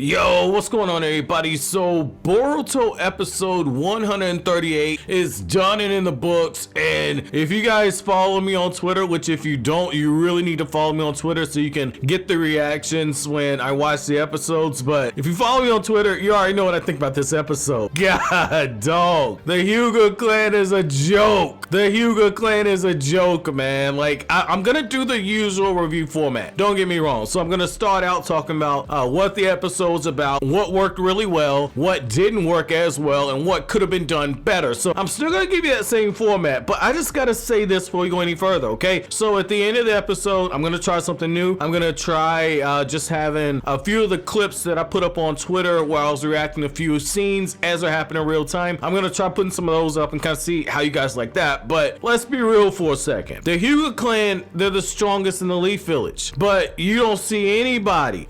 Yo, what's going on everybody? So Boruto episode 138 is done and in the books, and if you guys follow me on Twitter, which if you don't, you really need to follow me on Twitter so you can get the reactions when I watch the episodes. But if you follow me on Twitter, you already know what I think about this episode. God dog, the Hyuga clan is a joke. The Hyuga clan is a joke, man. Like I'm gonna do the usual review format, don't get me wrong. So I'm gonna start out talking about what the episode's about, what worked really well, what didn't work as well, and what could have been done better. So I'm still gonna give you that same format, but I just gotta say this before we go any further, okay? So at the end of the episode, I'm gonna try something new. I'm gonna try just having a few of the clips that I put up on Twitter where I was reacting to a few scenes as they're happening in real time. I'm gonna try putting some of those up and kind of see how you guys like that. But let's be real for a second. The Hyuga clan, they're the strongest in the Leaf Village, but you don't see anybody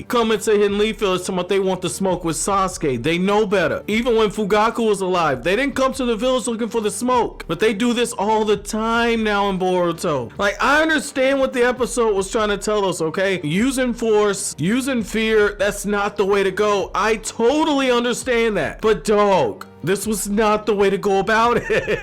coming to Hidden Leaf Village talking about they want to smoke with Sasuke. They know better. Even when Fugaku was alive, they didn't come to the village looking for the smoke, but they do this all the time now in Boruto. Like, I understand what the episode was trying to tell us, okay? Using force, using fear, that's not the way to go. I totally understand that, but dog, this was not the way to go about it.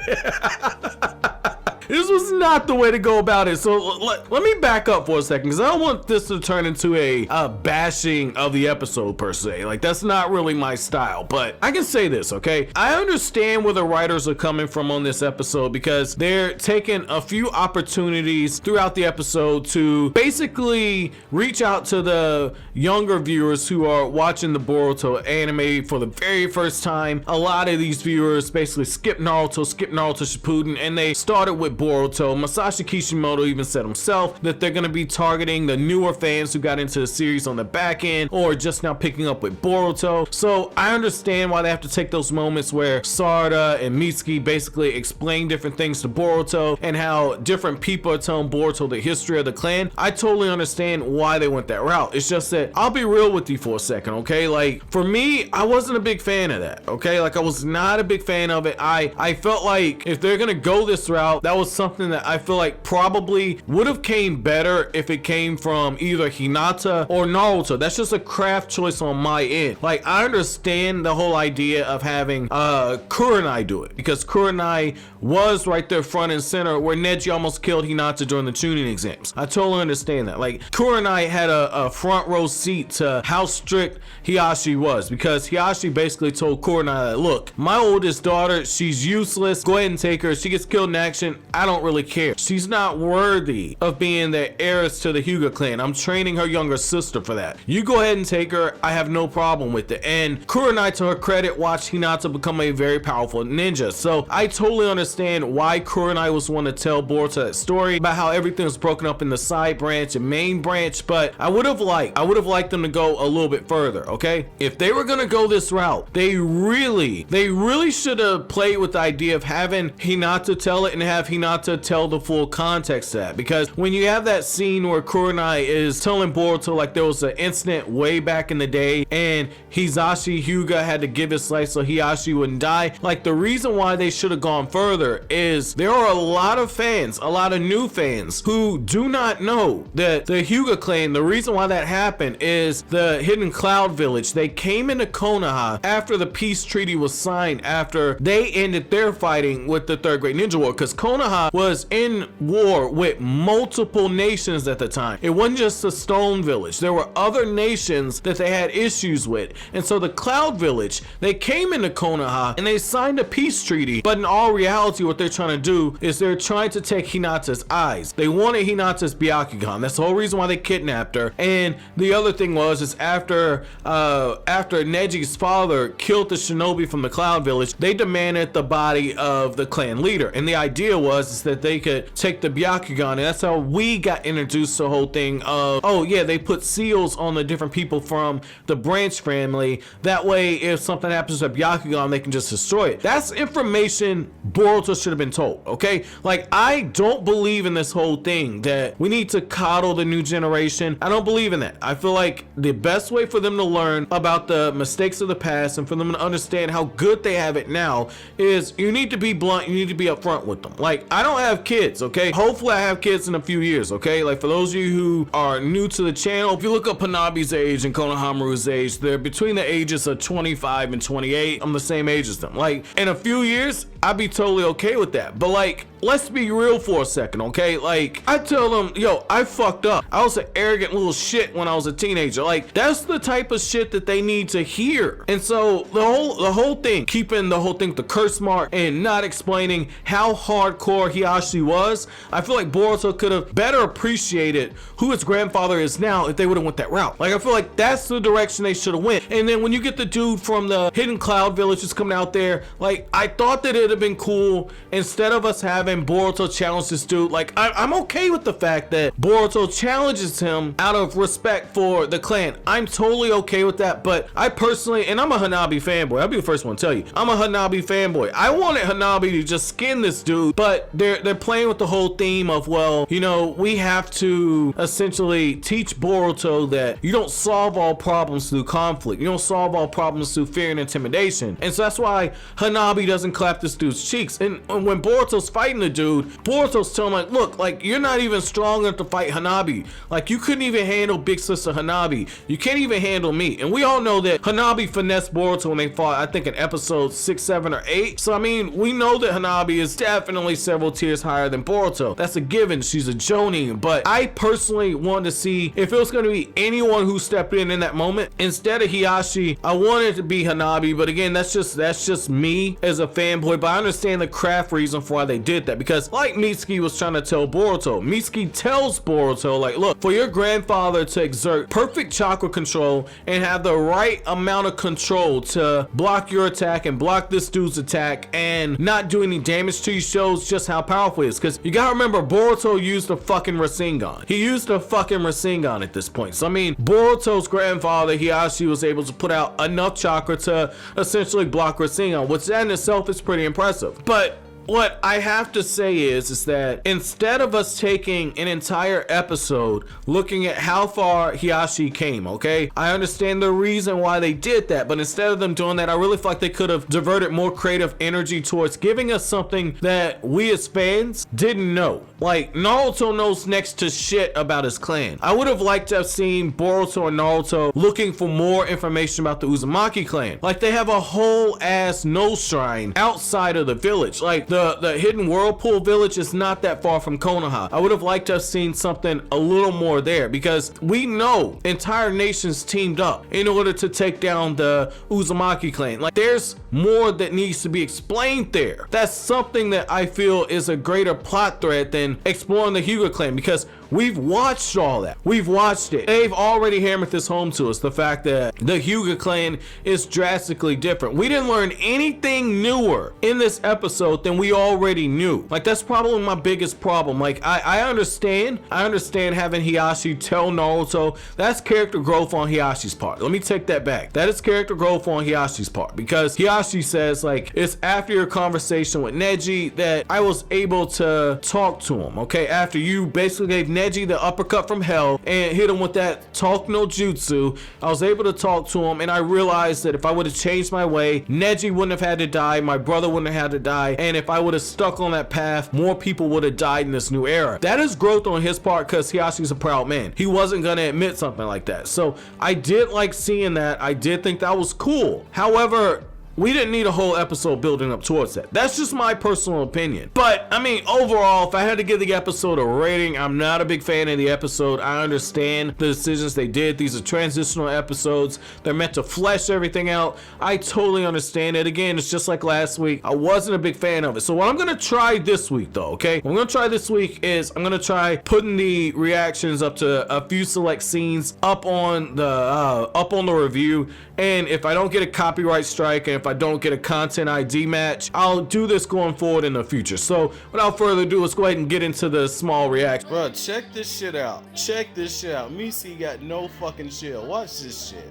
This was not the way to go about it. So let me back up for a second, because I don't want this to turn into a bashing of the episode per se. Like, that's not really my style, but I can say this, okay? I understand where the writers are coming from on this episode, because they're taking a few opportunities throughout the episode to basically reach out to the younger viewers who are watching the Boruto anime for the very first time. A lot of these viewers basically skip Naruto Shippuden, and they started with Boruto. Masashi Kishimoto even said himself that they're going to be targeting the newer fans who got into the series on the back end or just now picking up with Boruto. So I understand why they have to take those moments where Sarada and Mitsuki basically explain different things to Boruto and how different people are telling Boruto the history of the clan. I totally understand why they went that route. It's just that I'll be real with you for a second, okay? Like, for me, I wasn't a big fan of that, okay? Like, I was not a big fan of it. I felt like if they're gonna go this route, that was something that I feel like probably would have came better if it came from either Hinata or Naruto. That's just a craft choice on my end. Like, I understand the whole idea of having Kurenai do it, because Kurenai was right there front and center where Neji almost killed Hinata during the tuning exams. I totally understand that. Like, Kurenai had a front row seat to how strict Hiashi was, because Hiashi basically told Kurenai that, look, my oldest daughter, she's useless, go ahead and take her. She gets killed in action, I don't really care. She's not worthy of being the heiress to the Hyuga clan. I'm training her younger sister for that. You go ahead and take her, I have no problem with it. And Kurenai, to her credit, watched Hinata become a very powerful ninja. So I totally understand why Kurenai was one to tell Boruto that story about how everything was broken up in the side branch and main branch, but I would have liked them to go a little bit further, okay? If they were gonna go this route, they really should have played with the idea of having Hinata tell it and have Hinata tell the full context of that. Because when you have that scene where Kurenai is telling Boruto like there was an incident way back in the day and Hisashi Hyuga had to give his life so Hiashi wouldn't die, like, the reason why they should have gone further is there are a lot of fans, a lot of new fans who do not know that the Hyuga clan, the reason why that happened is the Hidden Cloud Village, they came into Konoha after the peace treaty was signed, after they ended their fighting with the Third Great Ninja War, because Konoha was in war with multiple nations at the time. It wasn't just the Stone Village. There were other nations that they had issues with. And so the Cloud Village, they came into Konoha and they signed a peace treaty. But in all reality, what they're trying to do is they're trying to take Hinata's eyes. They wanted Hinata's Byakugan. That's the whole reason why they kidnapped her. And the other thing is after Neji's father killed the shinobi from the Cloud Village, they demanded the body of the clan leader. And the idea was that they could take the Byakugan, and that's how we got introduced to the whole thing of, oh yeah, they put seals on the different people from the branch family. That way, if something happens to a Byakugan, they can just destroy it. That's information Boruto should have been told, okay? Like, I don't believe in this whole thing that we need to coddle the new generation. I don't believe in that. I feel like the best way for them to learn about the mistakes of the past and for them to understand how good they have it now is you need to be blunt, you need to be upfront with them. Like, I don't have kids, okay? Hopefully I have kids in a few years, okay? Like, for those of you who are new to the channel, if you look up Hanabi's age and Konohamaru's age, they're between the ages of 25 and 28. I'm the same age as them. Like, in a few years, I'd be totally okay with that. But like, let's be real for a second, okay? Like, I tell them, yo, I fucked up. I was an arrogant little shit when I was a teenager. Like, that's the type of shit that they need to hear. And so the whole thing, keeping the whole thing the curse mark and not explaining how hardcore Hiashi was, I feel like Boruto could have better appreciated who his grandfather is now if they would have went that route. Like, I feel like that's the direction they should have went. And then when you get the dude from the Hidden Cloud Village just coming out there, like, I thought that it'd have been cool instead of us having Boruto challenge this dude. Like, I'm okay with the fact that Boruto challenges him out of respect for the clan. I'm totally okay with that. But I personally, and I'm a Hanabi fanboy, I'll be the first one to tell you, I'm a Hanabi fanboy. I wanted Hanabi to just skin this dude, but they're playing with the whole theme of, well, you know, we have to essentially teach Boruto that you don't solve all problems through conflict. You don't solve all problems through fear and intimidation. And so that's why Hanabi doesn't clap this dude's cheeks. And when Boruto's fighting the dude, Boruto's telling him, like, look, like, you're not even strong enough to fight Hanabi. Like, you couldn't even handle big sister Hanabi. You can't even handle me. And we all know that Hanabi finessed Boruto when they fought, I think in episode 6, 7, or 8. So I mean, we know that Hanabi is definitely several tiers higher than Boruto. That's a given. She's a Jonin. But I personally wanted to see if it was going to be anyone who stepped in that moment. Instead of Hiashi, I wanted it to be Hanabi. But again, that's just me as a fanboy. But I understand the craft reason for why they did that, because like Mitsuki was trying to tell Boruto, Mitsuki tells Boruto, like, look, for your grandfather to exert perfect chakra control and have the right amount of control to block your attack and block this dude's attack and not do any damage to you shows just how powerful he is. Because you gotta remember, Boruto used a fucking Rasengan. He used a fucking Rasengan at this point. So I mean, Boruto's grandfather Hiashi was able to put out enough chakra to essentially block Rasengan, which that in itself is pretty impressive. But what I have to say is that instead of us taking an entire episode looking at how far Hiashi came, okay? I understand the reason why they did that, but instead of them doing that, I really feel like they could have diverted more creative energy towards giving us something that we as fans didn't know. Like, Naruto knows next to shit about his clan. I would have liked to have seen Boruto and Naruto looking for more information about the Uzumaki clan. Like, they have a whole ass nose shrine outside of the village. Like, the hidden whirlpool village is not that far from Konoha. I would have liked to have seen something a little more there, because we know entire nations teamed up in order to take down the Uzumaki clan. Like, there's more that needs to be explained there. That's something that I feel is a greater plot thread than exploring the Hyuga clan, because we've watched all that. We've watched it. They've already hammered this home to us, the fact that the Hyuga clan is drastically different. We didn't learn anything newer in this episode than we already knew. Like, that's probably my biggest problem. Like, I understand having Hiashi tell Naruto. That's character growth on Hiyashi's part. Let me take that back. That is character growth on Hiyashi's part, because Hiashi says, like, it's after your conversation with Neji that I was able to talk to him, okay? After you basically gave Neji the uppercut from hell and hit him with that talk no jutsu, I was able to talk to him, and I realized that if I would have changed my way, Neji wouldn't have had to die, my brother wouldn't have had to die, and if I would have stuck on that path, more people would have died in this new era. That is growth on his part, because Hiyashi's a proud man. He wasn't gonna admit something like that. So I did like seeing that. I did think that was cool. However, we didn't need a whole episode building up towards that. That's just my personal opinion. But I mean, overall, if I had to give the episode a rating, I'm not a big fan of the episode. I understand the decisions they did. These are transitional episodes. They're meant to flesh everything out. I totally understand it. Again, it's just like last week. I wasn't a big fan of it. So what I'm gonna try this week, though, okay? What I'm gonna try this week is I'm gonna try putting the reactions up to a few select scenes up on the review. And if I don't get a copyright strike, and if I don't get a content ID match, I'll do this going forward in the future. So without further ado, let's go ahead and get into the small reaction. Bro, check this shit out. Check this shit out. Misi got no fucking chill. Watch this shit.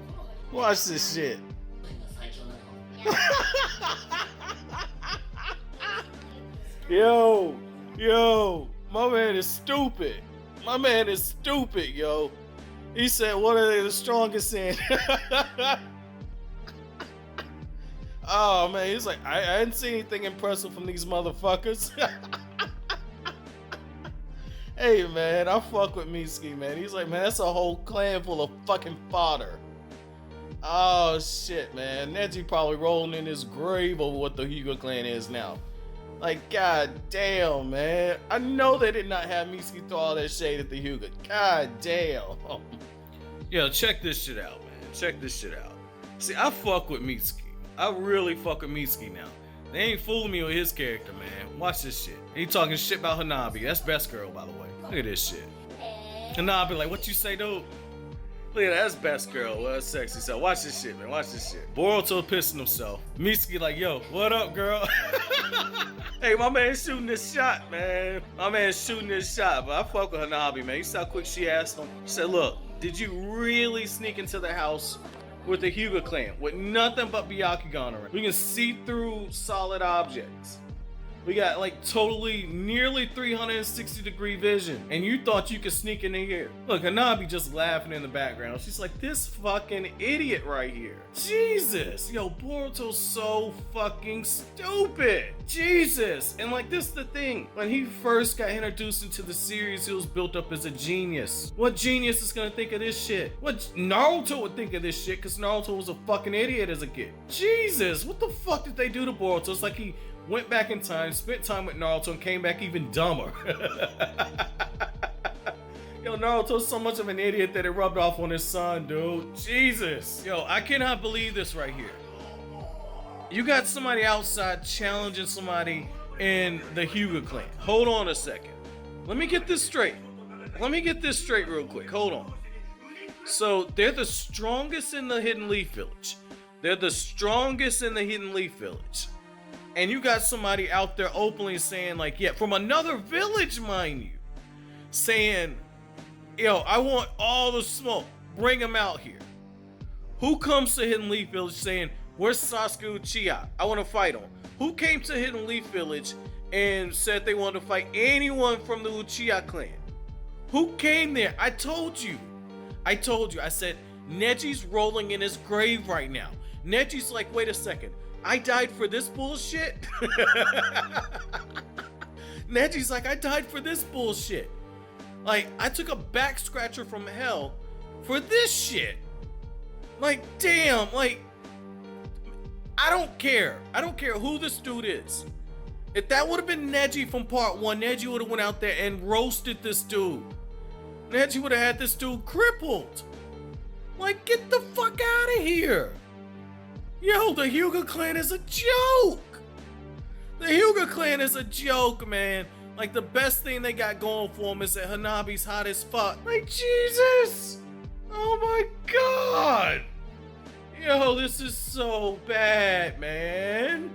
Watch this shit. Yo, my man is stupid. My man is stupid, yo. He said, what are they the strongest in? Oh man, he's like, I didn't see anything impressive from these motherfuckers. Hey man, I fuck with Mitsuki, man. He's like, man, that's a whole clan full of fucking fodder. Oh shit, man. Neji probably rolling in his grave over what the Hyuga clan is now. Like, god damn, man. I know they did not have Mitsuki throw all that shade at the Hyuga. God damn. Yo, check this shit out, man. Check this shit out. See, I fuck with Mitsuki. I really fuck with Mitsuki now. They ain't fooling me with his character, man. Watch this shit. He talking shit about Hanabi. That's best girl, by the way. Look at this shit. Hanabi like, what you say, dude? Look at that, that's best girl. Well, that's sexy. So watch this shit, man. Watch this shit. Boruto pissing himself. Mitsuki like, yo, what up, girl? Hey, my man shooting this shot, man. My man shooting this shot. But I fuck with Hanabi, man. You see how quick she asked him? She said, look, did you really sneak into the house with the Hyuga clan with nothing but Byakugan around? We can see through solid objects. We got like totally nearly 360-degree vision, and you thought you could sneak in here. Look, Hanabi just laughing in the background. She's like, this fucking idiot right here. Jesus, yo, Boruto's so fucking stupid. Jesus, and like this is the thing. When he first got introduced into the series, he was built up as a genius. What genius is gonna think of this shit? What Naruto would think of this shit? Cause Naruto was a fucking idiot as a kid. Jesus, what the fuck did they do to Boruto? It's like he went back in time, spent time with Naruto, and came back even dumber. Yo, Naruto's so much of an idiot that it rubbed off on his son, dude. Jesus. Yo, I cannot believe this right here. You got somebody outside challenging somebody in the Hyuga clan. Hold on a second. Let me get this straight. Let me get this straight real quick. Hold on. So, they're the strongest in the Hidden Leaf Village. They're the strongest in the Hidden Leaf Village. And you got somebody out there openly saying, like, yeah, from another village, mind you, saying, yo, I want all the smoke. Bring them out here. Who comes to Hidden Leaf Village saying, where's Sasuke Uchiha? I want to fight him. Who came to Hidden Leaf Village and said they wanted to fight anyone from the Uchiha clan? Who came there? I told you. I said, Neji's rolling in his grave right now. Neji's like, wait a second. I died for this bullshit? Neji's like, I died for this bullshit. Like, I took a back scratcher from hell for this shit. Like, damn, like, I don't care. I don't care who this dude is. If that would have been Neji from part 1, Neji would have went out there and roasted this dude. Neji would have had this dude crippled. Like, get the fuck out of here. Yo, the Hyuga clan is a joke! The Hyuga clan is a joke, man. Like, the best thing they got going for them is that Hanabi's hot as fuck. Like, Jesus! Oh my god! Yo, this is so bad, man.